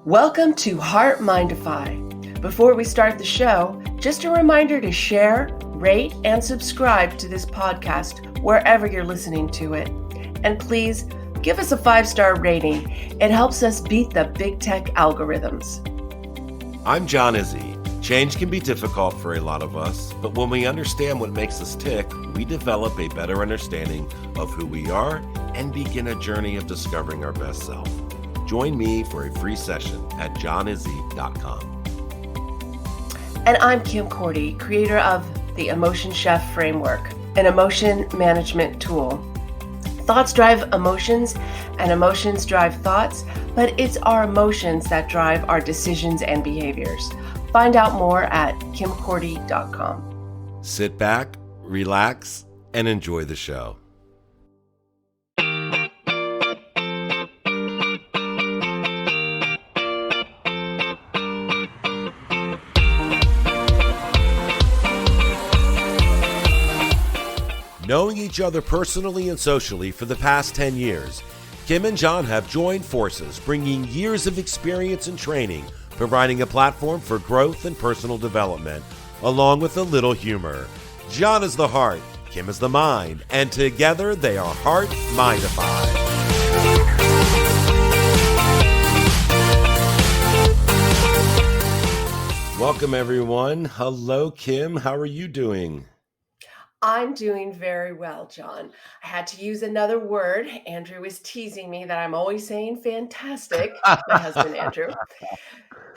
Welcome to HeartMind-ify. Before we start the show, just a reminder to share, rate, and subscribe to this podcast wherever you're listening to it. And please give us a 5-star rating. It helps us beat the big tech algorithms. I'm John Izzy. Change can be difficult for a lot of us, but when we understand what makes us tick, we develop a better understanding of who we are and begin a journey of discovering our best self. Join me for a free session at johnizzy.com. And I'm Kim Cordy, creator of the Emotion Chef Framework, an emotion management tool. Thoughts drive emotions, and emotions drive thoughts, but it's our emotions that drive our decisions and behaviors. Find out more at kimcordy.com. Sit back, relax, and enjoy the show. Knowing each other personally and socially for the past 10 years, Kim and John have joined forces, bringing years of experience and training, providing a platform for growth and personal development, along with a little humor. John is the heart, Kim is the mind, and together they are HeartMind-ify. Welcome, everyone. Hello, Kim. How are you doing? I'm doing very well, John. I had to use another word. Andrew was teasing me that I'm always saying fantastic, my husband, Andrew.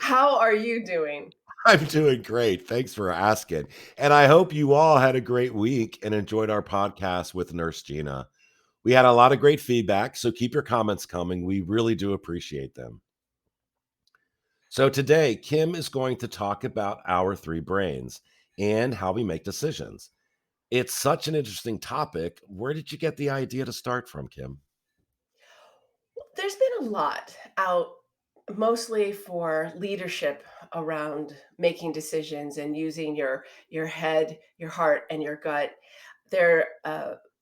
How are you doing? I'm doing great. Thanks for asking. And I hope you all had a great week and enjoyed our podcast with Nurse Gina. We had a lot of great feedback, so keep your comments coming. We really do appreciate them. So today, Kim is going to talk about our 3 brains and how we make decisions. It's such an interesting topic. Where did you get the idea to start from, Kim? There's been a lot out, mostly for leadership around making decisions and using your head, your heart, and your gut.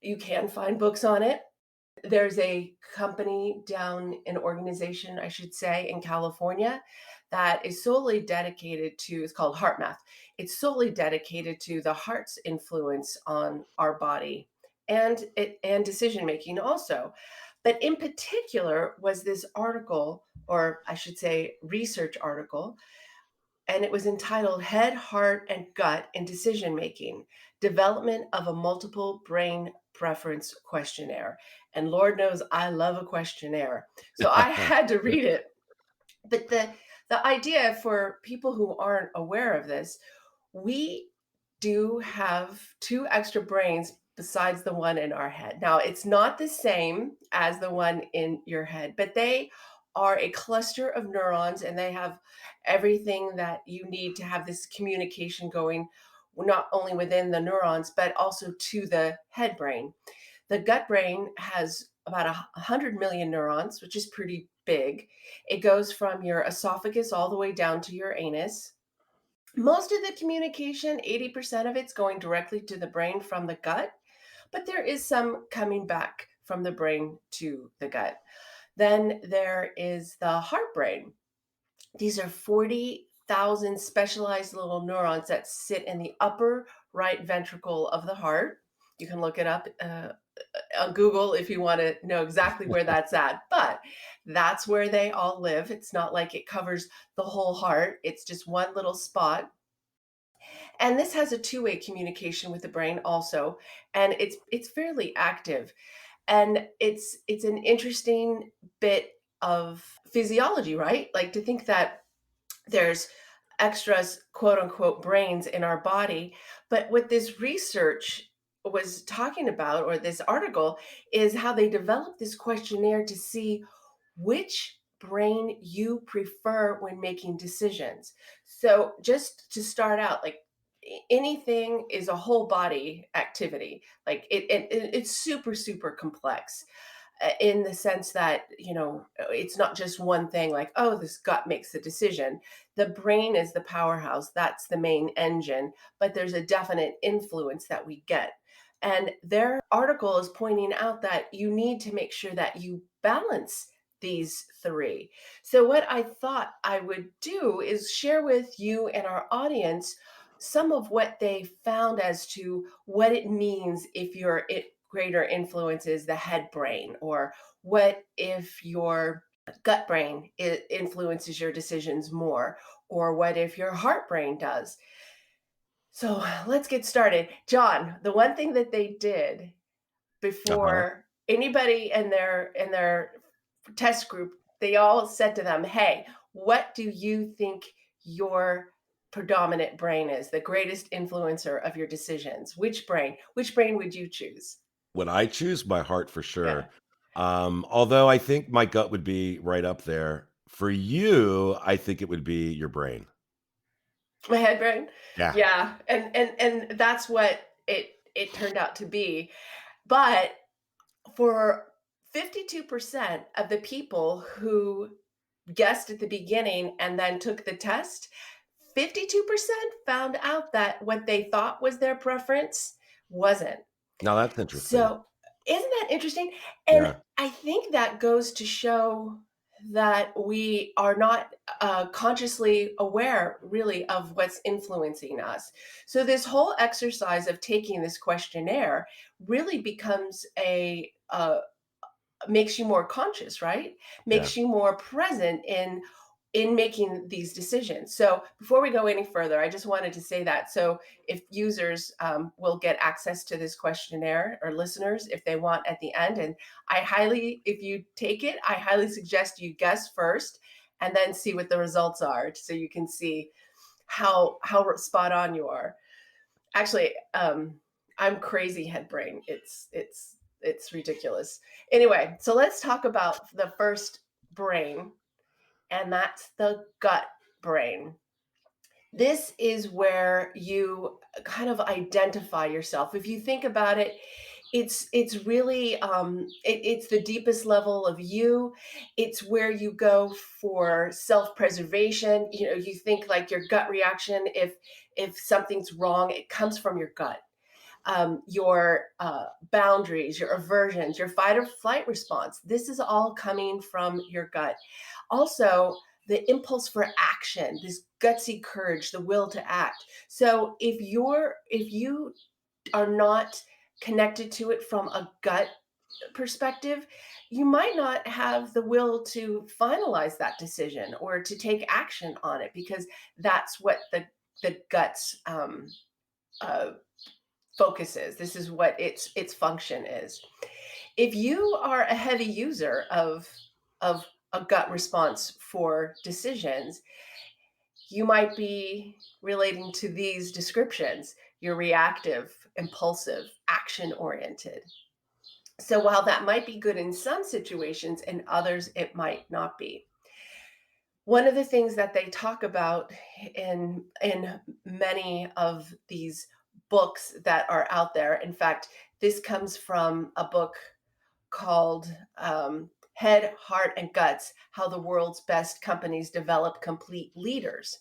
You can find books on it. There's a company an organization, I should say, in California that is solely dedicated to, it's called HeartMath. It's solely dedicated to the heart's influence on our body and decision making also. But in particular was this article, or I should say research article, and it was entitled Head, Heart, and Gut in Decision Making, Development of a Multiple Brain Preference Questionnaire. And Lord knows I love a questionnaire. So I had to read it. But the idea for people who aren't aware of this, we do have 2 extra brains besides the one in our head. Now, it's not the same as the one in your head, but they are a cluster of neurons, and they have everything that you need to have this communication going, not only within the neurons, but also to the head brain. The gut brain has about 100 million neurons, which is pretty big. It goes from your esophagus all the way down to your anus. Most of the communication, 80% of it's going directly to the brain from the gut, but there is some coming back from the brain to the gut. Then there is the heart brain. These are 40,000 specialized little neurons that sit in the upper right ventricle of the heart. You can look it up on Google if you want to know exactly where that's at, but that's where they all live. It's not like it covers the whole heart. It's just one little spot. And this has a two-way communication with the brain also, and it's fairly active. And it's an interesting bit of physiology, right? Like to think that there's extras, quote unquote, brains in our body. But what this research was talking about, or this article, is how they developed this questionnaire to see which brain you prefer when making decisions. So just to start out, like anything is a whole body activity. Like it's super, super complex in the sense that, it's not just one thing like, oh, this gut makes the decision. The brain is the powerhouse. That's the main engine, but there's a definite influence that we get. And their article is pointing out that you need to make sure that you balance these three. So, what I thought I would do is share with you and our audience some of what they found as to what it means if your greater influence is the head brain, or what if your gut brain influences your decisions more, or what if your heart brain does. So let's get started. John, the one thing that they did Uh-huh. before anybody in their test group, they all said to them, "Hey, what do you think your predominant brain is? The greatest influencer of your decisions? Which brain? Which brain would you choose?" Would I choose my heart for Yeah. sure? Although I think my gut would be right up there. For you, I think it would be your brain. My head brain? Yeah. Yeah, and that's what it turned out to be. But for 52% of the people who guessed at the beginning and then took the test, 52% found out that what they thought was their preference wasn't. Now that's interesting. So, isn't that interesting? And Yeah. I think that goes to show that we are not consciously aware, really, of what's influencing us. So, this whole exercise of taking this questionnaire really becomes a makes you more conscious, right? Yeah. Makes you more present in making these decisions. So before we go any further, I just wanted to say that. So if users will get access to this questionnaire, or listeners, if they want at the end, and I highly, if you take it, I highly suggest you guess first and then see what the results are, so you can see how spot on you are. Actually, I'm crazy head brain. It's ridiculous. Anyway, so let's talk about the first brain, and that's the gut brain. This is where you kind of identify yourself. If you think about it, it's really it's the deepest level of you. It's where you go for self-preservation. You know, you think like your gut reaction, if something's wrong, it comes from your gut. Your boundaries, your aversions, your fight or flight response. This is all coming from your gut. Also, the impulse for action, this gutsy courage, the will to act. So if you are not connected to it from a gut perspective, you might not have the will to finalize that decision or to take action on it, because that's what the guts uh, focuses. This is what its function is. If you are a heavy user of a gut response for decisions, you might be relating to these descriptions. You're reactive, impulsive, action oriented. So while that might be good in some situations, in others it might not be. One of the things that they talk about in many of these books that are out there, in fact, this comes from a book called Head, Heart, and Guts: How the World's Best Companies Develop Complete Leaders.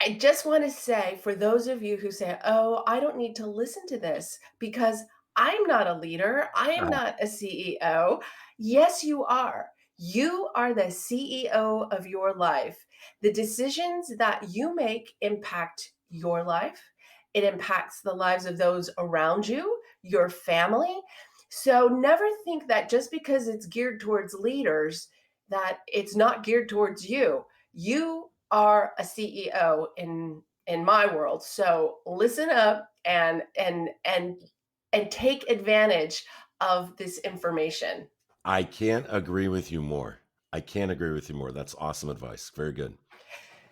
I just want to say, for those of you who say, "Oh, I don't need to listen to this because I'm not a leader, I am not a CEO." Yes, you are. You are the CEO of your life. The decisions that you make impact your life. It impacts the lives of those around you, your family. So never think that just because it's geared towards leaders, that it's not geared towards you. You are a CEO in my world. So listen up and take advantage of this information. I can't agree with you more. I can't agree with you more. That's awesome advice. Very good.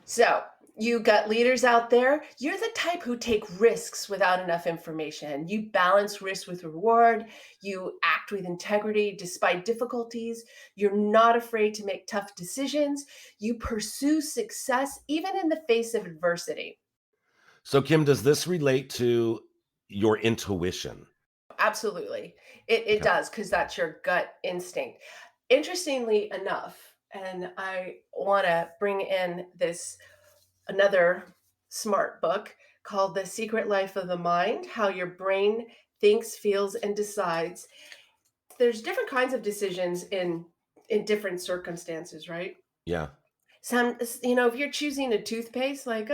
So, you got leaders out there. You're the type who take risks without enough information. You balance risk with reward. You act with integrity despite difficulties. You're not afraid to make tough decisions. You pursue success even in the face of adversity. So, Kim, does this relate to your intuition? Absolutely. It Okay. does, because that's your gut instinct. Interestingly enough, and I want to bring in this another smart book called The Secret Life of the Mind: How Your Brain Thinks, Feels, and Decides. There's different kinds of decisions in different circumstances, right? Yeah. If you're choosing a toothpaste, like,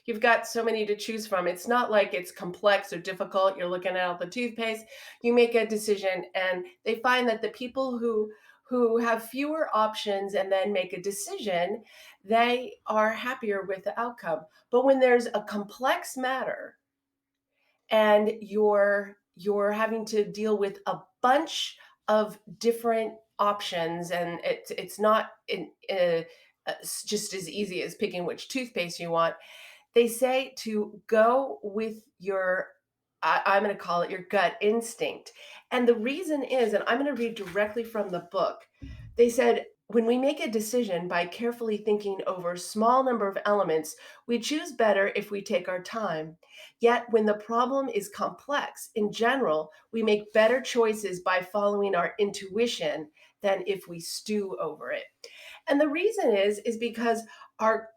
you've got so many to choose from. It's not like it's complex or difficult. You're looking at all the toothpaste. You make a decision, and they find that the people who have fewer options and then make a decision, they are happier with the outcome. But when there's a complex matter and you're having to deal with a bunch of different options, and it's not just as easy as picking which toothpaste you want. They say to go with your, I'm going to call it your gut instinct. And the reason is, and I'm going to read directly from the book. They said, when we make a decision by carefully thinking over a small number of elements, we choose better if we take our time. Yet, when the problem is complex, in general, we make better choices by following our intuition than if we stew over it. And the reason is because our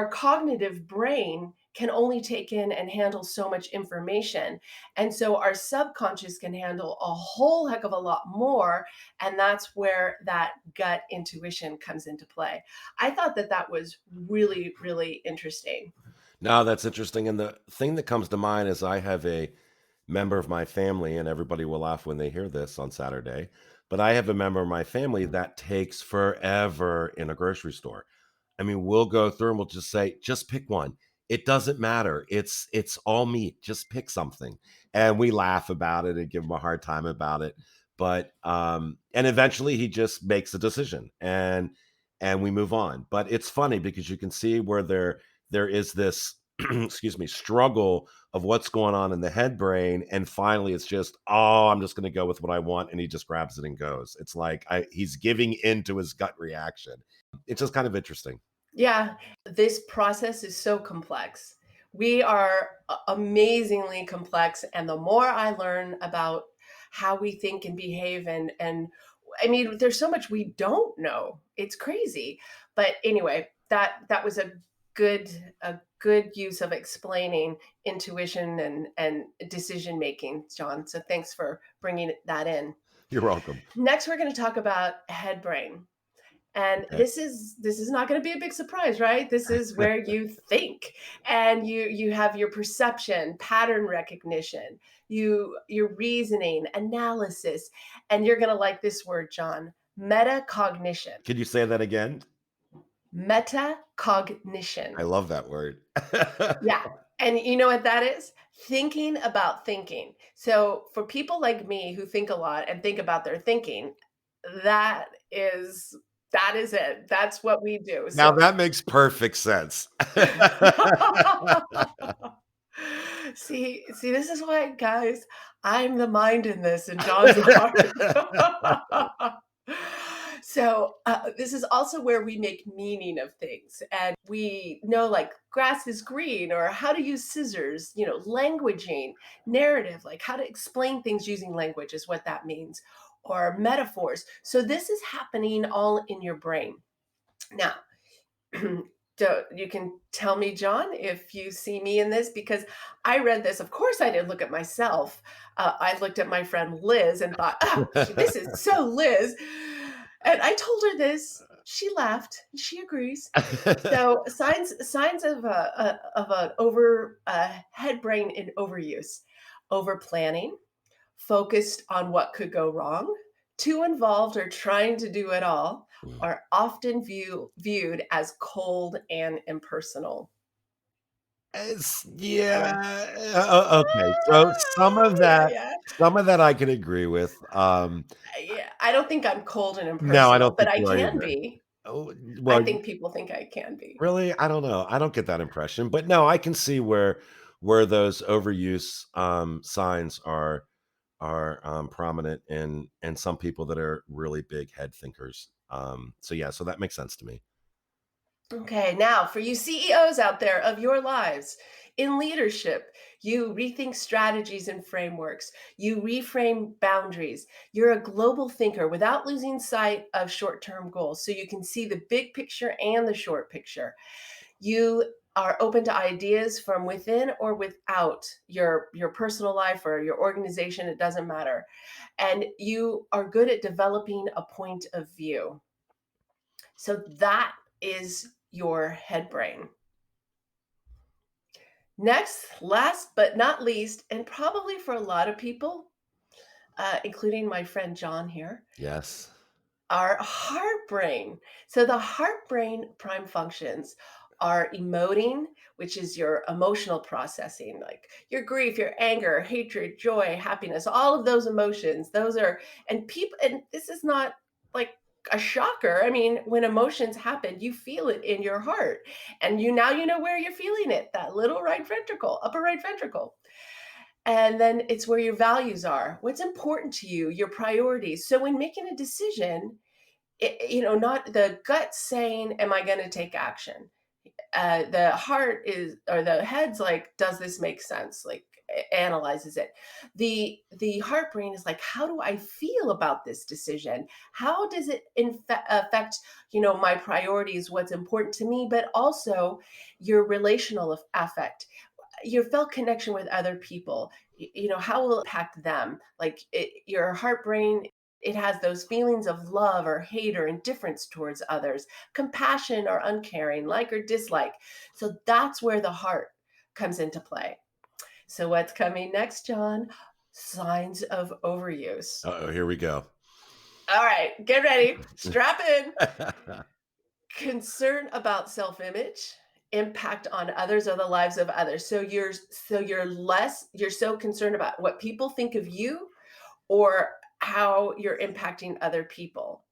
cognitive brain can only take in and handle so much information. And so our subconscious can handle a whole heck of a lot more. And that's where that gut intuition comes into play. I thought that that was really, really interesting. No, that's interesting. And the thing that comes to mind is I have a member of my family, and everybody will laugh when they hear this on Saturday, but I have a member of my family that takes forever in a grocery store. I mean, we'll go through and we'll just say, just pick one. It doesn't matter. It's all meat. Just pick something. And we laugh about it and give him a hard time about it. But and eventually he just makes a decision and we move on. But it's funny because you can see where there is this excuse me, struggle of what's going on in the head brain, and finally it's just, oh, I'm just going to go with what I want, and he just grabs it and goes. It's like he's giving in to his gut reaction. It's just kind of interesting. Yeah, this process is so complex. We are amazingly complex, and the more I learn about how we think and behave, and I mean, there's so much we don't know. It's crazy. But anyway, that was a good use of explaining intuition and decision making, John. So thanks for bringing that in. You're welcome. Next, we're going to talk about head brain. And Okay. this is not going to be a big surprise, right? This is where you think, and you have your perception, pattern recognition, your reasoning, analysis, and you're going to like this word, John, metacognition. Could you say that again? I Metacognition. love that word. Yeah. And you know what that is? Thinking about thinking. So for people like me who think a lot and think about their thinking, that is that is it. That's what we do. Now So that makes perfect sense. see, this is why, guys, I'm the mind in this and John's the heart. So this is also where we make meaning of things, and we know like grass is green, or how to use scissors. Languaging, narrative, like how to explain things using language is what that means, or metaphors. So this is happening all in your brain now. You can tell me, John, if you see me in this, because I read this. Of course, I didn't look at myself. I looked at my friend Liz and thought, this is so Liz. And I told her this. She laughed. She agrees. So signs of an over head brain in overuse, over planning, focused on what could go wrong, too involved or trying to do it all, are often viewed as cold and impersonal. Yeah. Uh, Okay. So yeah, yeah. some of that I can agree with. Yeah, I don't think I'm cold and No, I impersonal, don't but think I you are can either. be. Oh, I well, think people think I can be. really? I don't know. I don't get that impression. But no, I can see where those overuse signs are prominent in some people that are really big head thinkers. So yeah, so that makes sense to me. Okay, now for you CEOs out there of your lives, in leadership, you rethink strategies and frameworks, you reframe boundaries. You're a global thinker without losing sight of short term goals. So you can see the big picture and the short picture. You are open to ideas from within or without your personal life or your organization, it doesn't matter. And you are good at developing a point of view. So that is your head brain. Next, last but not least, and probably for a lot of people, including my friend John here, Yes. our heart brain. So the heart brain prime functions are emoting, which is your emotional processing, like your grief, your anger, hatred, joy, happiness, all of those emotions. Those are, and people, and this is not like a shocker. I mean, when emotions happen, you feel it in your heart. And now you know where you're feeling it, that little right ventricle, upper right ventricle. And then it's where your values are, what's important to you, your priorities. So when making a decision, not the gut saying, "Am I going to take action?" The heart is, or the head's like, "Does this make sense?" Like analyzes it. The heart brain is like, "How do I feel about this decision? How does it affect my priorities, what's important to me, but also your relational affect, your felt connection with other people, how will it impact them, like your heart brain, it has those feelings of love or hate or indifference towards others, compassion or uncaring, like or dislike. So that's where the heart comes into play. So what's coming next, John? Signs of overuse. Oh, here we go. All right, get ready, strap in. Concern about self-image, impact on others or the lives of others. You're so concerned about what people think of you, or how you're impacting other people.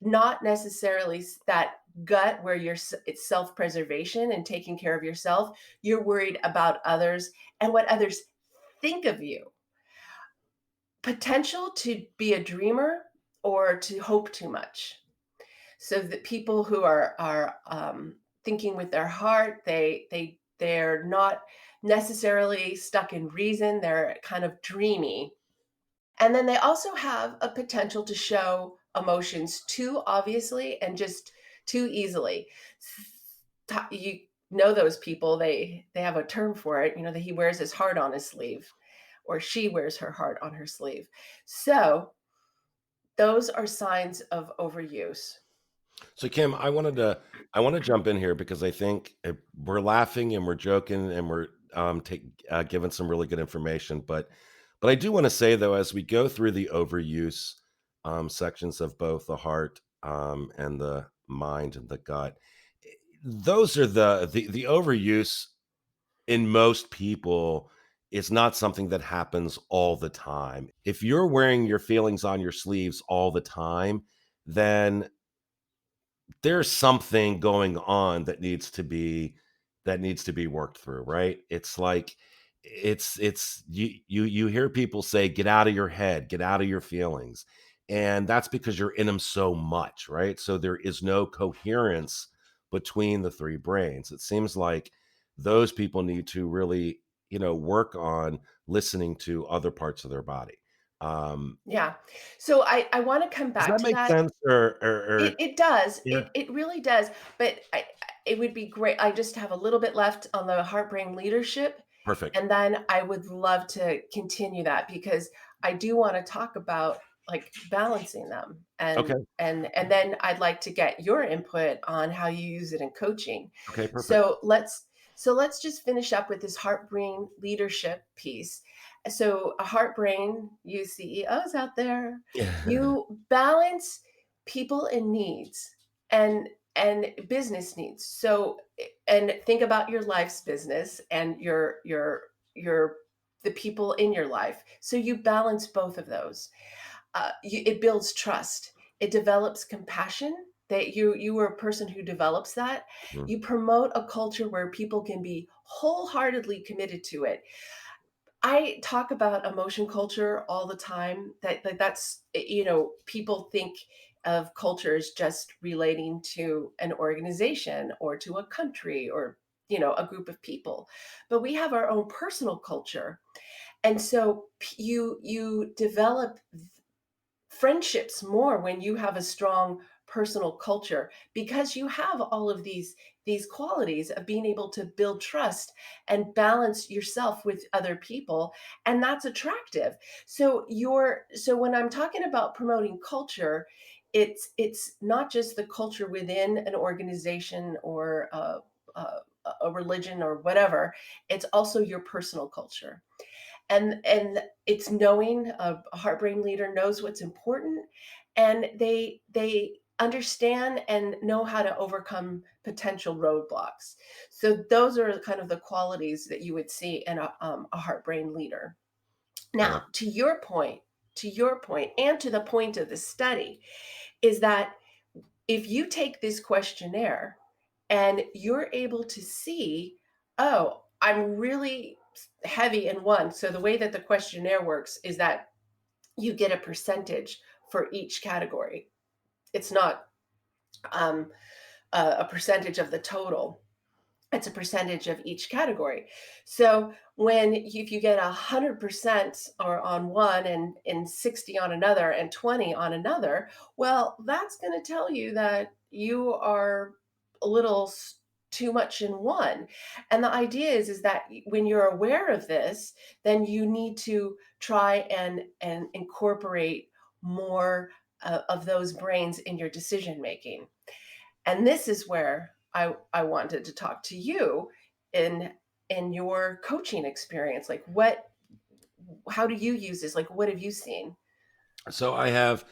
Not necessarily that gut where it's self-preservation and taking care of yourself. You're worried about others and what others think of you. Potential to be a dreamer or to hope too much. So the people who are thinking with their heart, they're not necessarily stuck in reason. They're kind of dreamy, and then they also have a potential to show emotions too obviously and just too easily. You know those people. They have a term for it. That he wears his heart on his sleeve, or she wears her heart on her sleeve. So those are signs of overuse. So Kim, I want to jump in here because I think we're laughing and we're joking and we're giving some really good information, but I do want to say though, as we go through the overuse sections of both the heart and the mind and the gut, those are the overuse in most people is not something that happens all the time. If you're wearing your feelings on your sleeves all the time, then there's something going on that needs to be worked through, right? It's like it's you hear people say get out of your head, get out of your feelings. And that's because you're in them so much, right? So there is no coherence between the three brains. It seems like those people need to really, work on listening to other parts of their body. Um, Yeah. So I want to come does back that to make that. sense or It does. yeah, It really does. But it would be great. I just have a little bit left on the heart brain leadership, perfect. and then I would love to continue that, because I do want to talk about like balancing them, Okay. and then I'd like to get your input on how you use it in coaching. Okay, perfect. So let's just finish up with this heart brain leadership piece. So a heart brain, you CEOs out there, you balance people in needs and business needs. So and think about your life's business and your the people in your life. So you balance both of those. It builds trust. It develops compassion. That you are a person who develops that. Mhm. You promote a culture where people can be wholeheartedly committed to it. I talk about emotion culture all the time. People think of culture as just relating to an organization or to a country or a group of people, but we have our own personal culture. And so you develop friendships more when you have a strong personal culture, because you have all of these qualities of being able to build trust and balance yourself with other people, and that's attractive. So when I'm talking about promoting culture, it's not just the culture within an organization or a, a religion or whatever. It's also your personal culture, and it's knowing a heart brain leader knows what's important, and they understand and know how to overcome potential roadblocks. So those are kind of the qualities that you would see in a heart brain leader. Right. Now, to your point, and to the point of the study, is that if you take this questionnaire and you're able to see, oh, I'm really heavy in one. So the way that the questionnaire works is that you get a percentage for each category. It's not um, a percentage of the total. It's a percentage of each category. So if you get 100% or on one and 60 on another and 20 on another, well, that's going to tell you that you are a little too much in one. And the idea is that when you're aware of this, then you need to try and incorporate more of those brains in your decision making. And this is where I wanted to talk to you in in your coaching experience. Like, what how do you use this? Like, what have you seen? So I have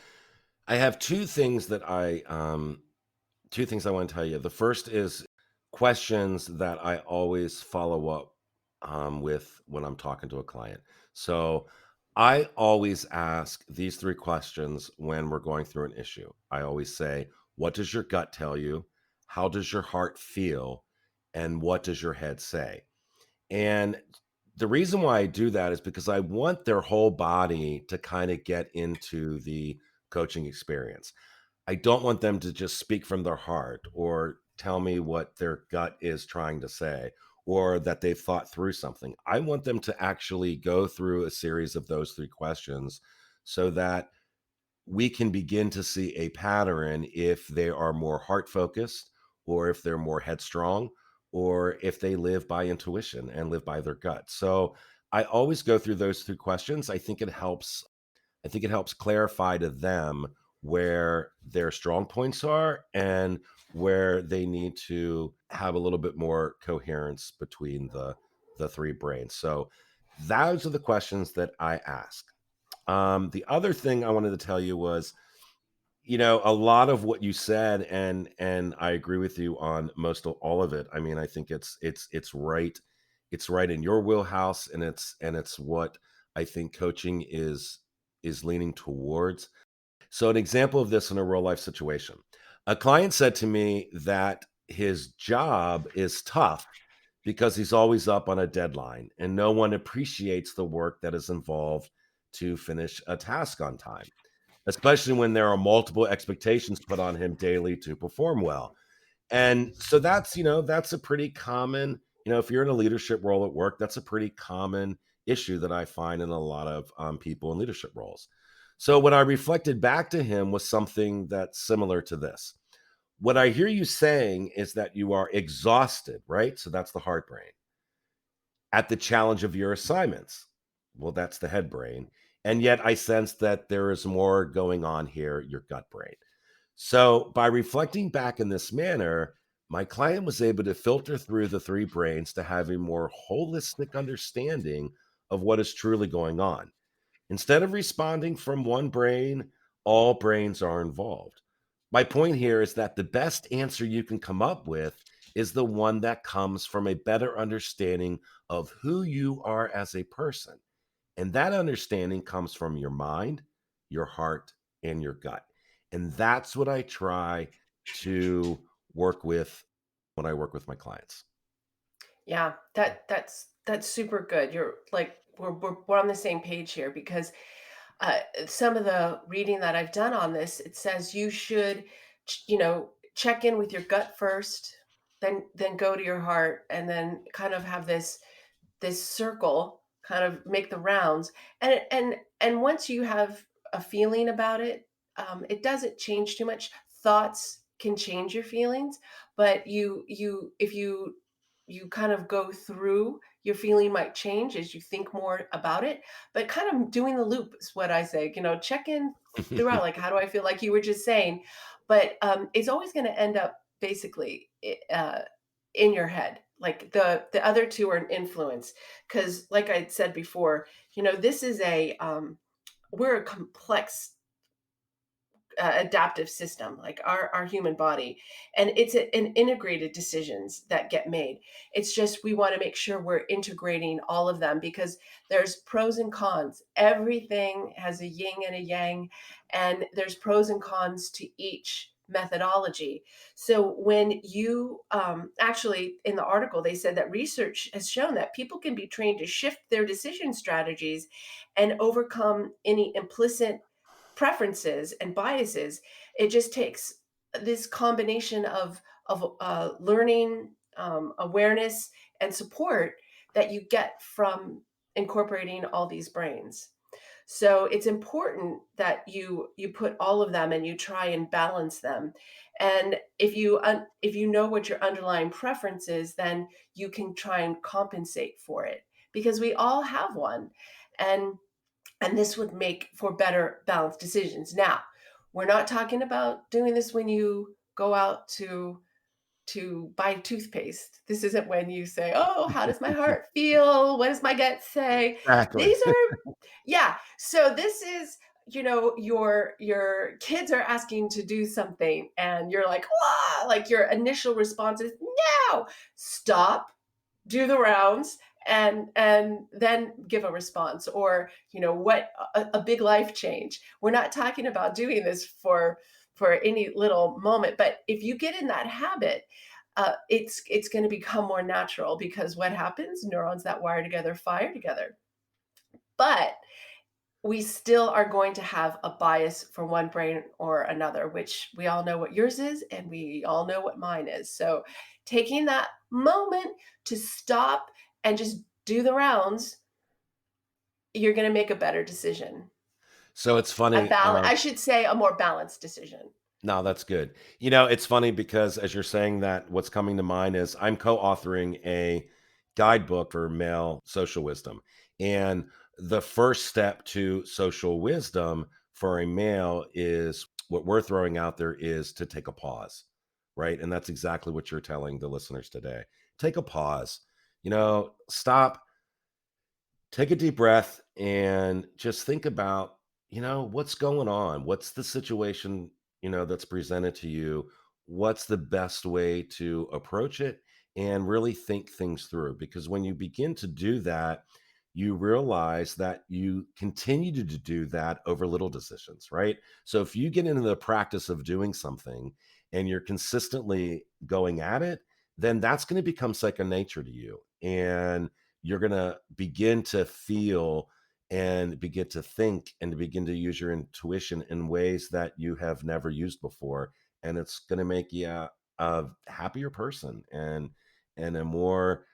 two things I want to tell you. The first is questions that I always follow up with when I'm talking to a client. So I always ask these three questions when we're going through an issue. I always say, what does your gut tell you? How does your heart feel? And what does your head say? And the reason why I do that is because I want their whole body to kind of get into the coaching experience. I don't want them to just speak from their heart or tell me what their gut is trying to say or that they've thought through something. I want them to actually go through a series of those three questions so that we can begin to see a pattern if they are more heart focused or if they're more headstrong or if they live by intuition and live by their gut. So I always go through those three questions. I think it helps clarify to them where their strong points are and where they need to have a little bit more coherence between the three brains. So those are the questions that I ask. The other thing I wanted to tell you was, a lot of what you said, and I agree with you on most of all of it. I mean, I think it's right. It's right in your wheelhouse, and it's what I think coaching is leaning towards. So, an example of this in a real life situation. A client said to me that his job is tough because he's always up on a deadline and no one appreciates the work that is involved to finish a task on time, especially when there are multiple expectations put on him daily to perform well. And so that's a pretty common, if you're in a leadership role at work, that's a pretty common issue that I find in a lot of people in leadership roles. So what I reflected back to him was something that's similar to this. What I hear you saying is that you are exhausted, right? So that's the heart brain at the challenge of your assignments. Well, that's the head brain. And yet I sense that there is more going on here, your gut brain. So, by reflecting back in this manner, my client was able to filter through the three brains to have a more holistic understanding of what is truly going on. Instead of responding from one brain, all brains are involved. My point here is that the best answer you can come up with is the one that comes from a better understanding of who you are as a person. And that understanding comes from your mind, your heart, and your gut. And that's what I try to work with when I work with my clients. Yeah, that's super good. You're like we're on the same page here because some of the reading that I've done on this, it says you should, check in with your gut first, then go to your heart, and then kind of have this circle kind of make the rounds. And once you have a feeling about it, it doesn't change too much. Thoughts can change your feelings, but you if you kind of go through your feeling might change as you think more about it, but kind of doing the loop is what I say, check in throughout, like, how do I feel, like you were just saying, but it's always going to end up basically in your head. Like the other two are an influence, because like I said before, this is a we're a complex adaptive system, like our human body, and it's an integrated decisions that get made. It's just we want to make sure we're integrating all of them, because there's pros and cons. Everything has a yin and a yang, and there's pros and cons to each methodology. So when you actually, in the article, they said that research has shown that people can be trained to shift their decision strategies and overcome any implicit preferences and biases. It just takes this combination of learning, awareness, and support that you get from incorporating all these brains. So it's important that you put all of them and you try and balance them. And if you know what your underlying preference is, then you can try and compensate for it, because we all have one. And this would make for better balanced decisions. Now, we're not talking about doing this when you go out to buy toothpaste. This isn't when you say, "Oh, how does my heart feel? What does my gut say?" Exactly. These are, yeah. So this is, your kids are asking to do something and you're like, "Wah!" Like your initial response is, "No." Stop, do the rounds, and then give a response, or what a big life change. We're not talking about doing this for any little moment, but if you get in that habit, it's going to become more natural, because what happens, neurons that wire together fire together. But we still are going to have a bias for one brain or another, which we all know what yours is, and we all know what mine is. So, taking that moment to stop and just do the rounds, you're going to make a better decision. So it's funny. I should say a more balanced decision. No, that's good. It's funny because as you're saying that, what's coming to mind is I'm co-authoring a guidebook for male social wisdom. And the first step to social wisdom for a male is what we're throwing out there is to take a pause, right? And that's exactly what you're telling the listeners today. Take a pause, stop, take a deep breath, and just think about, what's going on? What's the situation, that's presented to you? What's the best way to approach it? And really think things through. Because when you begin to do that, you realize that you continue to do that over little decisions, right? So if you get into the practice of doing something and you're consistently going at it, then that's going to become second nature to you. And you're going to begin to feel and begin to think and to begin to use your intuition in ways that you have never used before. And it's going to make you a happier person and a more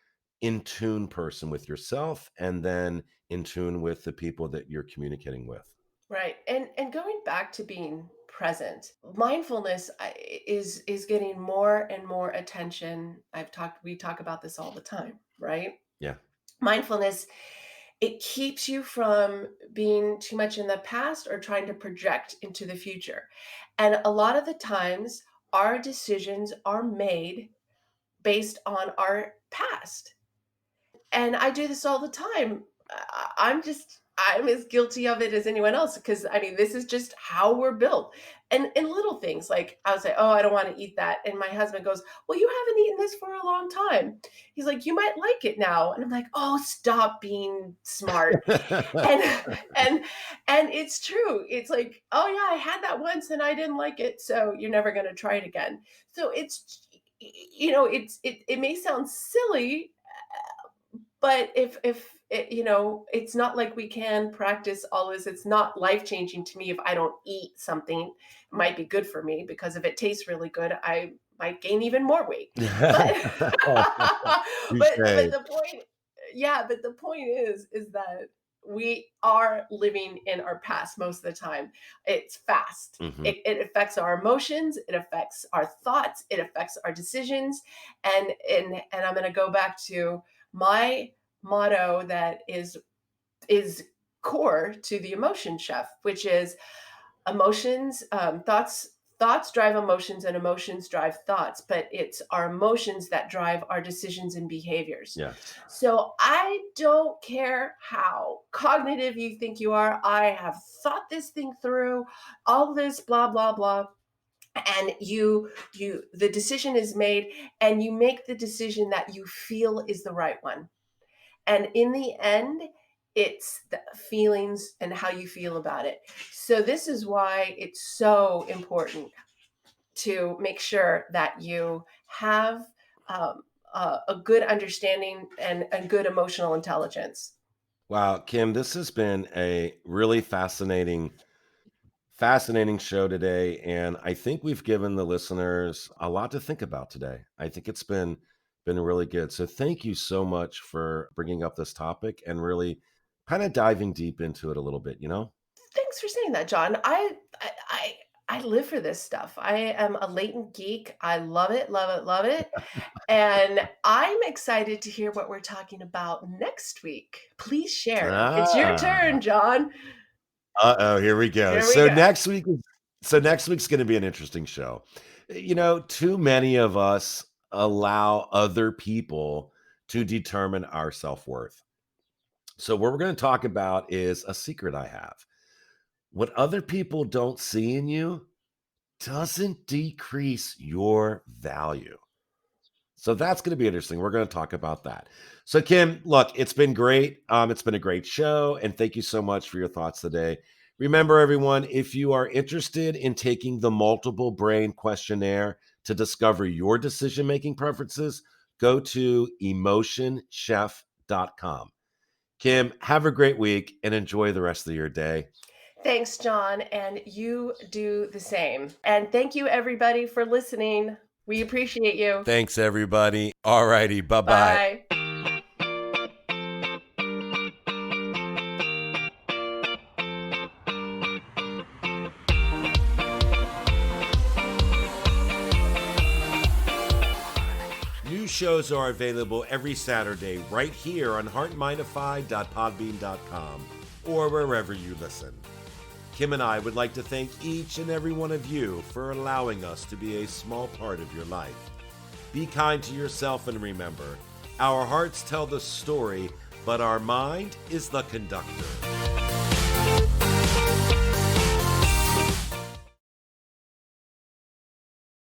in tune person with yourself, and then in tune with the people that you're communicating with. Right. And going back to being present, mindfulness is getting more and more attention. We talk about this all the time, right? Yeah. Mindfulness, it keeps you from being too much in the past or trying to project into the future. And a lot of the times, our decisions are made based on our past. And I do this all the time. I'm as guilty of it as anyone else, because I mean, this is just how we're built. And in little things, like I would say, "Oh, I don't want to eat that." And my husband goes, "Well, you haven't eaten this for a long time." He's like, "You might like it now." And I'm like, "Oh, stop being smart." And and and it's true. It's like, "Oh yeah, I had that once and I didn't like it, so you're never going to try it again." So it may sound silly, but if it, it's not like we can practice all this. It's not life changing to me if I don't eat something. It might be good for me, because if it tastes really good, I might gain even more weight. But but Touche. the point, yeah, but the point is that we are living in our past most of the time. It's fast. Mhm. It affects our emotions. It affects our thoughts. It affects our decisions. And I'm going to go back to my motto that is core to the emotion chef, which is emotions, thoughts drive emotions and emotions drive thoughts, but it's our emotions that drive our decisions and behaviors. Yes. So I don't care how cognitive you think you are. I have thought this thing through, all this blah blah blah, and the decision is made, and you make the decision that you feel is the right one. And in the end, it's the feelings and how you feel about it. So this is why it's so important to make sure that you have um, a good understanding and good emotional intelligence. Wow, Kim, this has been a really fascinating show today, and I think we've given the listeners a lot to think about today. I think it's been really good. So thank you so much for bringing up this topic and really kind of diving deep into it a little bit, you know? Thanks for saying that, John. I live for this stuff. I am a latent geek. I love it, love it, love it. And I'm excited to hear what we're talking about next week. Please share. It's your Ah. turn, John. Uh-oh, here we go. Here we go. So next week's gonna be an interesting show. You know, too many of us allow other people to determine our self-worth. So what we're gonna talk about is a secret I have. What other people don't see in you doesn't decrease your value. So that's going to be interesting. We're going to talk about that. So, Kim, look, it's been great. It's been a great show. And thank you so much for your thoughts today. Remember, everyone, if you are interested in taking the multiple brain questionnaire to discover your decision making preferences, go to emotionchef.com. Kim, have a great week and enjoy the rest of your day. Thanks, John. And you do the same. And thank you, everybody, for listening. We appreciate you. Thanks, everybody. All righty. Bye bye. Bye. New shows are available every Saturday right here on heartmindify.podbean.com or wherever you listen. Kim and I would like to thank each and every one of you for allowing us to be a small part of your life. Be kind to yourself and remember, our hearts tell the story, but our mind is the conductor.